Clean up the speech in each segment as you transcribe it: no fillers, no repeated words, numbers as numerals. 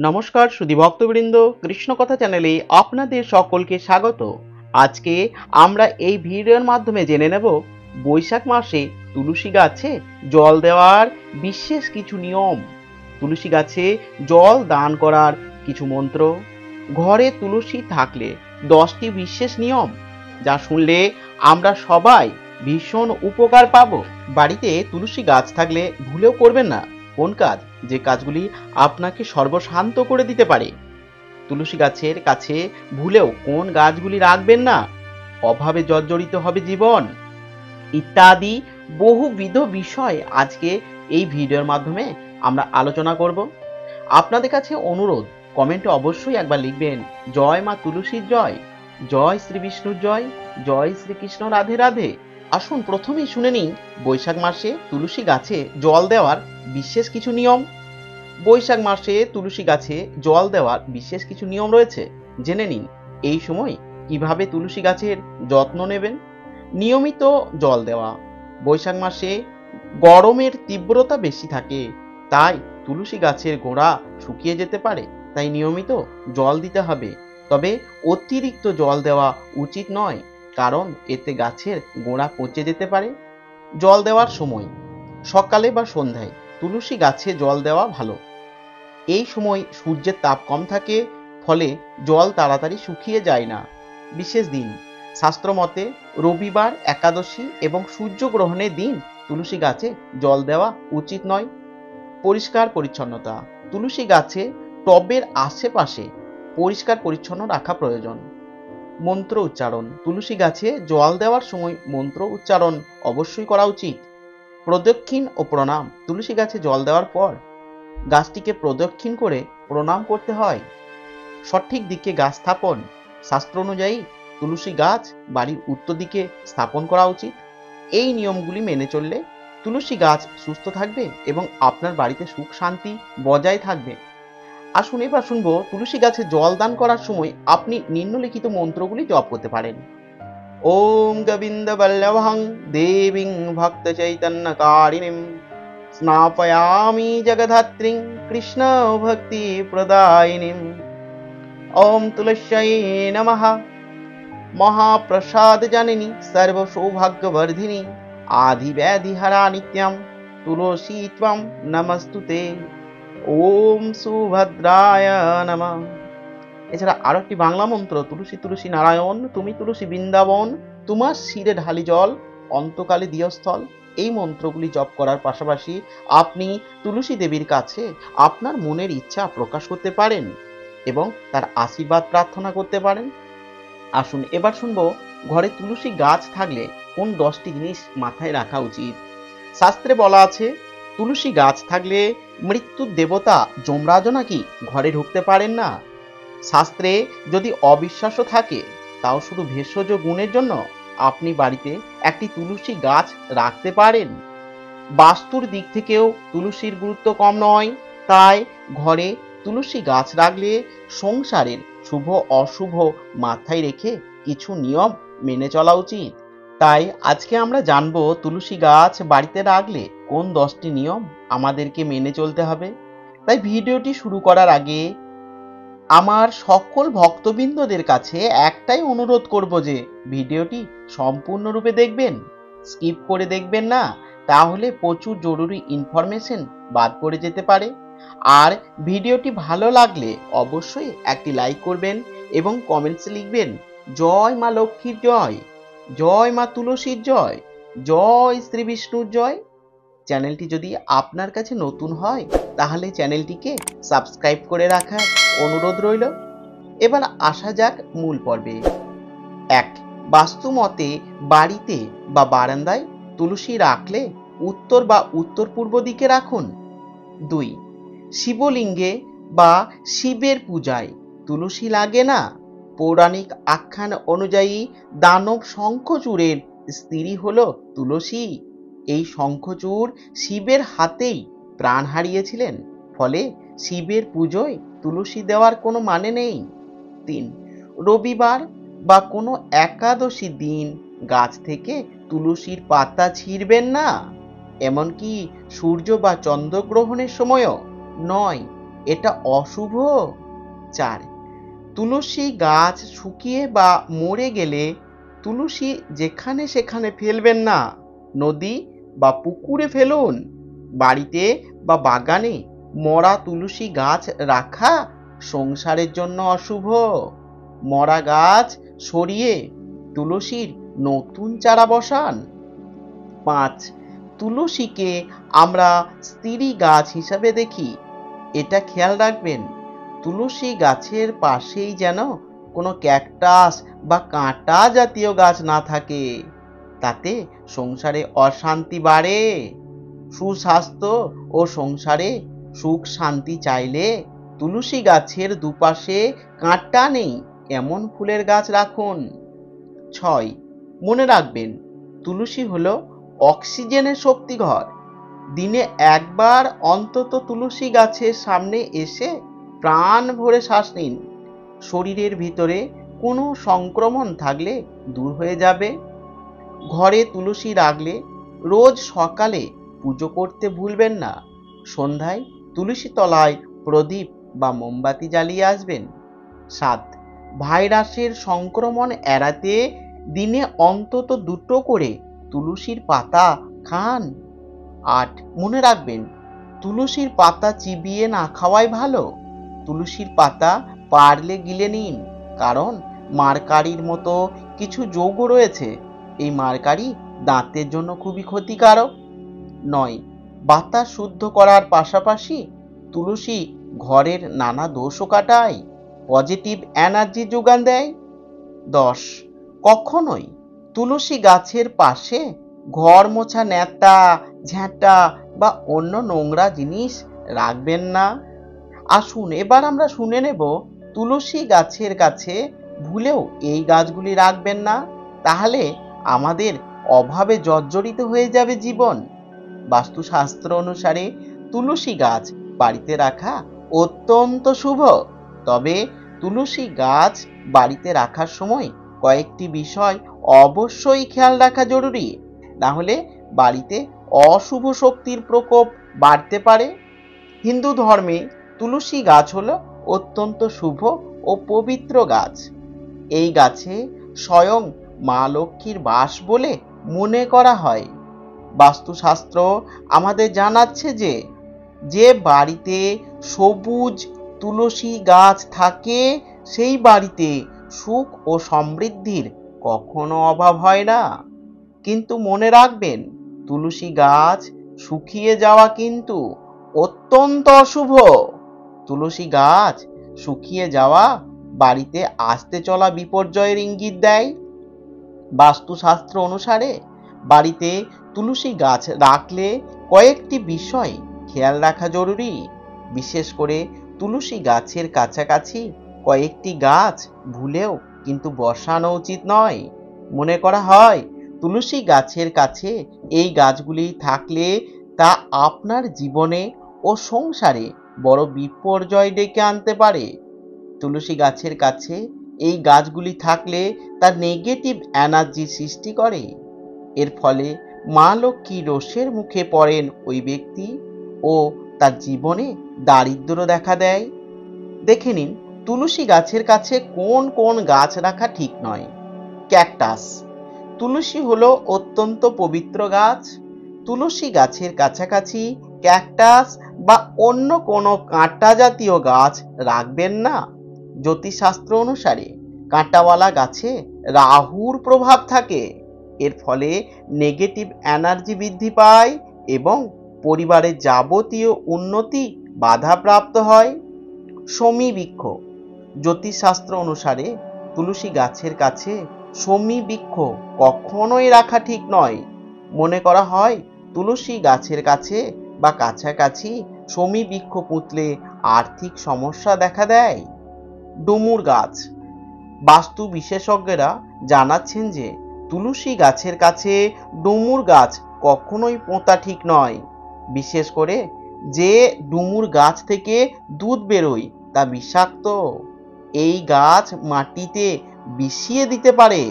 নমস্কার সুধী ভক্তবৃন্দ, কৃষ্ণ কথা চ্যানেলে আপনাদের সকলকে স্বাগত। আজকে আমরা এই ভিডিওর মাধ্যমে জেনে নেব বৈশাখ মাসে তুলসী গাছে জল দেওয়ার বিশেষ কিছু নিয়ম, তুলসী গাছে জল দান করার কিছু মন্ত্র, ঘরে তুলসী থাকলে 10টি বিশেষ নিয়ম যা শুনলে আমরা সবাই ভীষণ উপকার পাবো। বাড়িতে তুলসী গাছ থাকলে ভুলেও করবেন না কোন কাজ, যে কাজগুলি আপনাকে সর্বশান্ত করে দিতে পারে। তুলসী গাছের কাছে ভুলেও কোন গাছগুলি রাখবেন না, অভাবে জর্জরিত হবে জীবন, ইত্যাদি বহুবিধ বিষয় আজকে এই ভিডিওর মাধ্যমে আমরা আলোচনা করব। আপনাদের কাছে অনুরোধ, কমেন্টে অবশ্যই একবার লিখবেন জয় মা তুলসীর জয়, জয় শ্রী বিষ্ণুর জয়, জয় শ্রীকৃষ্ণ রাধে রাধে। আসুন প্রথমেই শুনে নিন বৈশাখ মাসে তুলসী গাছে জল দেওয়ার বিশেষ কিছু নিয়ম। বৈশাখ মাসে তুলসী গাছে জল দেওয়ার বিশেষ কিছু নিয়ম রয়েছে, জেনে নিন এই সময় কিভাবে তুলসী গাছের যত্ন নেবেন। নিয়মিত জল দেওয়া। বৈশাখ মাসে গরমের তীব্রতা বেশি থাকে, তাই তুলসী গাছের গোড়া শুকিয়ে যেতে পারে, তাই নিয়মিত জল দিতে হবে। তবে অতিরিক্ত জল দেওয়া উচিত নয়, কারণ এতে গাছের গোড়া পচে যেতে পারে। জল দেওয়ার সময় সকালে বা সন্ধ্যায় তুলসী গাছে জল দেওয়া ভালো। এই সময় সূর্যের তাপ কম থাকে, ফলে জল তাড়াতাড়ি শুকিয়ে যায় না। বিশেষ দিন, শাস্ত্র মতে রবিবার, একাদশী এবং সূর্যগ্রহণের দিন তুলসী গাছে জল দেওয়া উচিত নয়। পরিষ্কার পরিচ্ছন্নতা। তুলসী গাছে টবের আশেপাশে পরিষ্কার পরিচ্ছন্ন রাখা প্রয়োজন। মন্ত্র উচ্চারণ। তুলসী গাছে জল দেওয়ার সময় মন্ত্র উচ্চারণ অবশ্যই করা উচিত। প্রদক্ষিণ ও প্রণাম। তুলসী গাছে জল দেওয়ার পর গাছটিকে প্রদক্ষিণ করে প্রণাম করতে হয়। সঠিক দিকে গাছ স্থাপন। শাস্ত্র অনুযায়ী তুলসী গাছ বাড়ির উত্তর দিকে স্থাপন করা উচিত। এই নিয়মগুলি মেনে চললে তুলসী গাছ সুস্থ থাকবে এবং আপনার বাড়িতে সুখ শান্তি বজায় থাকবে। আসুন এবার শুনবো তুলসী গাছে জল দান করার সময় আপনি নিম্নলিখিত মন্ত্রগুলি জপ করতে পারেন। ওম গোবিন্দ বল্লভং দেবীং ভক্ত চৈতন্য কারিণীম স্নাপয়ামি জগধাত্রীং কৃষ্ণ ভক্তি প্রদায়িনীম। ওম তুলস্যৈ নমঃ। মহাপ্রসাদ জননী সর্ব সৌভাগ্যবর্ধিনী আদি ব্যাধি হরা নিত্যম তুলসী ত্বং নমস্তুতে। ওম সুভদ্রায় নমঃ। এছাড়া আরো একটি বাংলা মন্ত্র, তুলসী তুলসী নারায়ণ তুমি তুলসী বৃন্দাবন, তোমার শিরে ঢালি জল অন্তকালে দিয়স্থল। এই মন্ত্রগুলি জপ করার পাশাপাশি আপনি তুলসী দেবীর কাছে আপনার মনের ইচ্ছা প্রকাশ করতে পারেন এবং তার আশীর্বাদ প্রার্থনা করতে পারেন। আসুন এবার শুনবো ঘরে তুলসী গাছ থাকলে কোন 10টি জিনিস মাথায় রাখা উচিত। শাস্ত্রে বলা আছে তুলসী গাছ থাকলে মৃত্যুর দেবতা যমরাজও নাকি ঘরে ঢুকতে পারেন না। শাস্ত্রে যদি অবিশ্বাসও থাকে, তাও শুধু ভেষজ গুণের জন্য আপনি বাড়িতে একটি তুলসী গাছ রাখতে পারেন। বাস্তুর দিক থেকেও তুলসীর গুরুত্ব কম নয়, তাই ঘরে তুলসী গাছ রাখলে সংসারের শুভ অশুভ মাথায় রেখে কিছু নিয়ম মেনে চলা উচিত। তাই আজকে আমরা জানবো তুলসী গাছ বাড়িতে রাখলে কোন 10টি নিয়ম আমাদেরকে মেনে চলতে হবে। তাই ভিডিওটি শুরু করার আগে আমার সকল ভক্তবৃন্দদের কাছে একটাই অনুরোধ করব যে ভিডিওটি সম্পূর্ণরূপে দেখবেন, স্কিপ করে দেখবেন না, তাহলে প্রচুর জরুরি ইনফরমেশন বাদ পড়ে যেতে পারে। আর ভিডিওটি ভালো লাগলে অবশ্যই একটি লাইক করবেন এবং কমেন্টসে লিখবেন জয় মা লক্ষ্মীর জয়, জয় মা তুলসীর জয়, জয় শ্রী বিষ্ণুর জয়। চ্যানেলটি যদি আপনার কাছে নতুন হয় তাহলে চ্যানেলটিকে সাবস্ক্রাইব করে রাখার অনুরোধ রইল। এবার আসা যাক মূল পর্বে। 1. বাস্তু মতে বাড়িতে বা বারান্দায় তুলসী রাখলে উত্তর বা উত্তর পূর্ব দিকে রাখুন। 2. শিবলিঙ্গে বা শিবের পূজায় তুলসী লাগে না। পৌরাণিক আখ্যান অনুযায়ী দানব শঙ্খচূড়ের স্ত্রী হলো তুলসী। এই শঙ্খচূড় শিবের হাতেই প্রাণ হারিয়েছিলেন, ফলে শিবের পুজোয় তুলসী দেওয়ার কোনো মানে নেই। 3. রবিবার বা কোনো একাদশী দিন গাছ থেকে তুলসীর পাতা ছিঁড়বেন না, এমনকি সূর্য বা চন্দ্রগ্রহণের সময়ও নয়। এটা অশুভ। 4. তুলসী গাছ শুকিয়ে বা মরে গেলে তুলসী যেখানে সেখানে ফেলবেন না, নদী বা পুকুরে ফেলুন। বাড়িতে বা বাগানে মরা তুলসী গাছ রাখা সংসারের জন্য অশুভ। মরা গাছ সরিয়ে তুলসীর নতুন চারা বসান। 5. তুলসীকে আমরা স্ত্রী গাছ হিসাবে দেখি। এটা খেয়াল রাখবেন, তুলসী গাছের পাশেই যেন কোনো ক্যাকটাস বা কাঁটা জাতীয় গাছ না থাকে, তাতে সংসারে অশান্তি বাড়ে। সুস্বাস্থ্য ও সংসারে সুখ শান্তি চাইলে তুলসী গাছের দুপাশে কাঁটা নেই এমন ফুলের গাছ রাখুন। 6. মনে রাখবেন, তুলসী হলো অক্সিজেনের শক্তিঘর। দিনে একবার অন্তত তুলসী গাছের সামনে এসে প্রাণ ভরে শ্বাস নিন। শরীরের ভিতরে কোনো সংক্রমণ থাকলে দূর হয়ে যাবে। ঘরে তুলসী রাখলে রোজ সকালে পুজো করতে ভুলবেন না। সন্ধ্যায় তুলসী তলায় প্রদীপ বা মোমবাতি জ্বালিয়ে আসবেন। 7. ভাইরাসের সংক্রমণ এড়াতে দিনে অন্তত 2টো করে তুলসীর পাতা খান। 8. মনে রাখবেন, তুলসীর পাতা চিবিয়ে না খাওয়াই ভালো। তুলসীর পাতা পারলে গিলে নিন, কারণ মার্কারির মতো কিছু যৌগ রয়েছে। এই মার্কারি দাঁতের জন্য খুবই ক্ষতিকারক। 9. বাতাস শুদ্ধ করার পাশাপাশি তুলসী ঘরের নানা দোষও কাটায়, পজিটিভ এনার্জি যোগান দেয়। 10. কখনোই তুলসী গাছের পাশে ঘর মোছা ন্যাতা, ঝ্যাঁটা বা অন্য নোংরা জিনিস রাখবেন না। আসুন এবার আমরা শুনে নেব, তুলসী গাছের কাছে ভুলেও এই গাছগুলি রাখবেন না, তাহলে আমাদের অভাবে জর্জরিত হয়ে যাবে জীবন। বাস্তুশাস্ত্র অনুসারে তুলসী গাছ বাড়িতে রাখা অত্যন্ত শুভ। তবে তুলসী গাছ বাড়িতে রাখার সময় কয়েকটি বিষয় অবশ্যই খেয়াল রাখা জরুরি, না হলে বাড়িতে অশুভ শক্তির প্রকোপ বাড়তে পারে। হিন্দু ধর্মে তুলসী গাছ হলো অত্যন্ত শুভ ও পবিত্র গাছ। এই গাছে স্বয়ং মা লক্ষ্মীর বাস বলে মনে করা হয়। বাস্তুশাস্ত্র আমাদের জানাচ্ছে যে যে বাড়িতে সবুজ তুলসী গাছ থাকে সেই বাড়িতে সুখ ও সমৃদ্ধির কখনো অভাব হয় না। কিন্তু মনে রাখবেন, তুলসী গাছ শুকিয়ে যাওয়া কিন্তু অত্যন্ত অশুভ। তুলসী গাছ শুকিয়ে যাওয়া বাড়িতে আসতে চলা বিপর্যয়ের ইঙ্গিত দেয়। বাস্তুশাস্ত্র অনুসারে বাড়িতে তুলসী গাছ রাখলে কয়েকটি বিষয় খেয়াল রাখা জরুরি। বিশেষ করে তুলসী গাছের কাছাকাছি কয়েকটি গাছ ভুলেও কিন্তু বসানো উচিত নয়। মনে করা হয় তুলসী গাছের কাছে এই গাছগুলি থাকলে তা আপনার জীবনে ও সংসারে বড় বিপর্যয় ডেকে আনতে পারে। তুলসী গাছের কাছে এই গাছগুলি থাকলে তা নেগেটিভ এনার্জি সৃষ্টি করে। এর ফলে মা লক্ষ্মী রোষের মুখে পড়েন ওই ব্যক্তি ও তার জীবনে দারিদ্র্য দেখা দেয়। দেখে নিন, তুলসী গাছের কাছে কোন কোন গাছ রাখা ঠিক নয়। ক্যাকটাস। তুলসী হলো অত্যন্ত পবিত্র গাছ। তুলসী গাছের কাছাকাছি ক্যাকটাস বা অন্য কোনো কাঁটা জাতীয় গাছ রাখবেন না। জ্যোতিষশাস্ত্র অনুসারে কাঁটাওয়ালা গাছে রাহুর প্রভাব থাকে। এর ফলে নেগেটিভ এনার্জি বৃদ্ধি পায় এবং পরিবারের যাবতীয় উন্নতি বাধাপ্রাপ্ত হয়। শমী বৃক্ষ। জ্যোতিষশাস্ত্র অনুসারে তুলসী গাছের কাছে শমী বৃক্ষ কখনোই রাখা ঠিক নয়। মনে করা হয় তুলসী গাছের কাছে বা কাছাকাছি শমী বৃক্ষ পুঁতলে আর্থিক সমস্যা দেখা দেয়। ডুমুর গাছ। বাস্তু বিশেষজ্ঞরা জানাচ্ছেন যে তুলসী গাছের কাছে ডুমুর গাছ কখনোই পোঁতা ঠিক নয়। বিশেষ করে যে ডুমুর গাছ থেকে দুধ বেরোয় তা বিষাক্ত। এই গাছ মাটিতে বিষিয়ে দিতে পারে।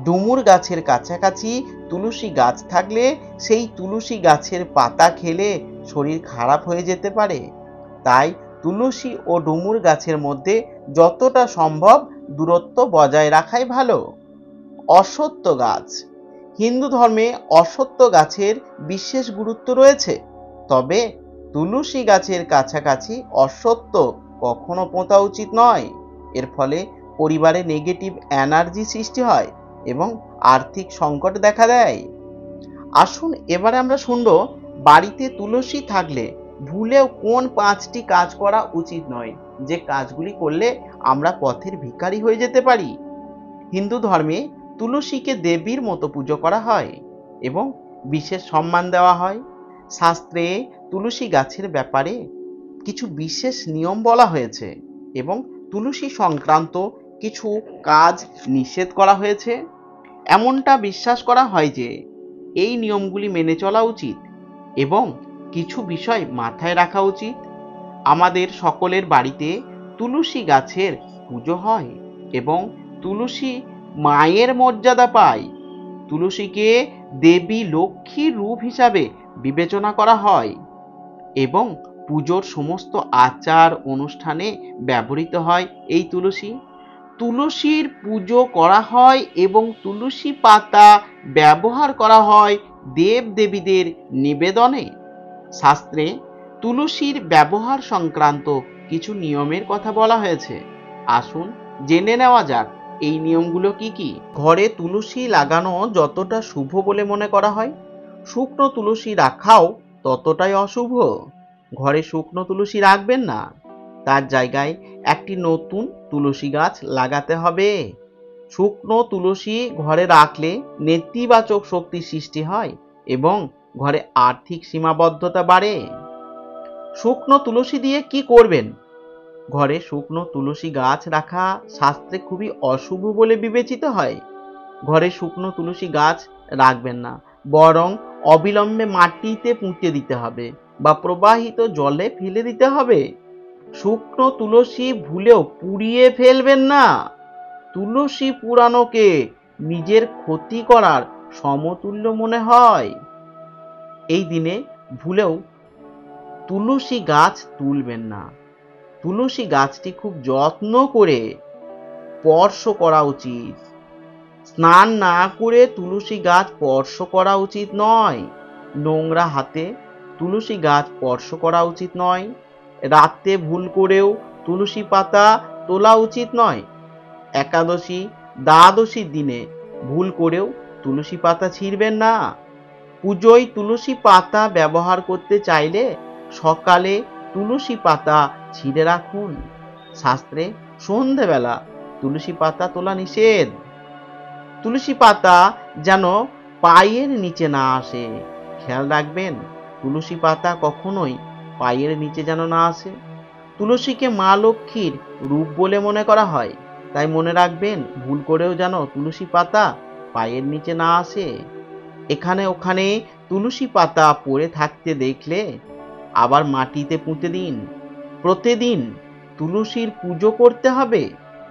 ডুমুর গাছের কাছাকাছি তুলসী গাছ থাকলে সেই তুলসী গাছের পাতা খেলে শরীর খারাপ হয়ে যেতে পারে। তাই তুলসী ও ডুমুর গাছের মধ্যে যতটা সম্ভব দূরত্ব বজায় রাখাই ভালো। অশ্বত্থ গাছ। হিন্দু ধর্মে অশ্বত্থ গাছের বিশেষ গুরুত্ব রয়েছে, তবে তুলসী গাছের কাছাকাছি অশ্বত্থ কখনো পোঁতা উচিত নয়। এর ফলে পরিবারে নেগেটিভ এনার্জি সৃষ্টি হয় এবং আর্থিক সংকট দেখা দেয়। আসুন এবারে আমরা শুনবো বাড়িতে তুলসী থাকলে ভুলেও কোন 5টি কাজ করা উচিত নয়, যে কাজগুলি করলে আমরা পথের ভিখারি হয়ে যেতে পারি। হিন্দু ধর্মে তুলসীকে দেবীর মতো পুজো করা হয় এবং বিশেষ সম্মান দেওয়া হয়। শাস্ত্রে তুলসী গাছের ব্যাপারে কিছু বিশেষ নিয়ম বলা হয়েছে এবং তুলসী সংক্রান্ত কিছু কাজ নিষেধ করা হয়েছে। এমনটা বিশ্বাস করা হয় যে এই নিয়মগুলি মেনে চলা উচিত এবং কিছু বিষয় মাথায় রাখা উচিত। আমাদের সকলের বাড়িতে তুলসী গাছের পুজো হয় এবং তুলসী মায়ের মর্যাদা পায়। তুলসীকে দেবী লক্ষ্মীর রূপ হিসাবে বিবেচনা করা হয় এবং পুজোর সমস্ত আচার অনুষ্ঠানে ব্যবহৃত হয় এই তুলসী। তুলসীর পুজো করা হয় এবং তুলসী পাতা ব্যবহার করা হয় দেব দেবীদের নিবেদনে। শাস্ত্রে তুলসীর ব্যবহার সংক্রান্ত কিছু নিয়মের কথা বলা হয়েছে। আসুন জেনে নেওয়া যাক এই নিয়মগুলো কি কি। ঘরে তুলসী লাগানো যতটা শুভ বলে মনে করা হয়, শুকনো তুলসী রাখাও ততটাই অশুভ। ঘরে শুকনো তুলসী রাখবেন না, তার জায়গায় একটি নতুন তুলসী গাছ লাগাতে হবে। শুকনো তুলসী ঘরে রাখলে নেতিবাচক শক্তি সৃষ্টি হয় এবং ঘরে আর্থিক সীমাবদ্ধতা বাড়ে। শুকনো তুলসী দিয়ে কি করবেন? ঘরে শুকনো তুলসী গাছ রাখা শাস্ত্রে খুবই অশুভ বলে বিবেচিত হয়। ঘরে শুকনো তুলসী গাছ রাখবেন না, বরং অবিলম্বে মাটিতে পুঁতে দিতে হবে বা প্রবাহিত জলে ফেলে দিতে হবে। শুকনো তুলসী ভুলেও পুড়িয়ে ফেলবেন না। তুলসী পুরানোকে নিজের ক্ষতি করার সমতুল্য মনে হয়। এই দিনে ভুলেও তুলসী গাছ তুলবেন না। তুলসী গাছটি খুব যত্ন করে স্পর্শ করা উচিত। স্নান না করে তুলসী গাছ স্পর্শ করা উচিত নয়। নোংরা হাতে তুলসী গাছ স্পর্শ করা উচিত নয়। রাতে ভুল করেও তুলসী পাতা তোলা উচিত নয়। একাদশী দ্বাদশীর দিনে ভুল করেও তুলসী পাতা ছিঁড়বেন না। পুজোয় তুলসী পাতা ব্যবহার করতে চাইলে সকালে তুলসী পাতা ছিঁড়ে রাখুন। শাস্ত্রে সন্ধেবেলা তুলসী পাতা তোলা নিষেধ। তুলসী পাতা যেন পায়ের নিচে না আসে, খেয়াল রাখবেন তুলসী পাতা কখনোই পায়ের নিচে যেন না আসে। তুলসীকে মা লক্ষ্মীর রূপ বলে মনে করা হয়, তাই মনে রাখবেন ভুল করেও যেন তুলসী পাতা পায়ের নিচে না আসে। এখানে ওখানে তুলসী পাতা পড়ে থাকতে দেখলে আবার মাটিতে পুঁতে দিন। প্রতিদিন তুলসীর পুজো করতে হবে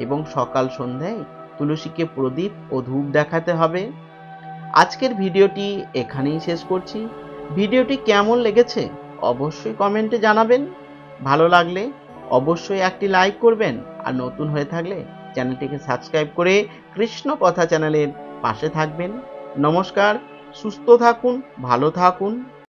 এবং সকাল সন্ধ্যায় তুলসীকে প্রদীপ ও ধূপ দেখাতে হবে। আজকের ভিডিওটি এখানেই শেষ করছি। ভিডিওটি কেমন লেগেছে অবশ্যই কমেন্টে জানাবেন। ভালো লাগলে অবশ্যই একটি লাইক করবেন আর নতুন হয়ে থাকলে চ্যানেলটিকে সাবস্ক্রাইব করে কৃষ্ণ কথা চ্যানেলের পাশে থাকবেন। নমস্কার, সুস্থ থাকুন, ভালো থাকুন।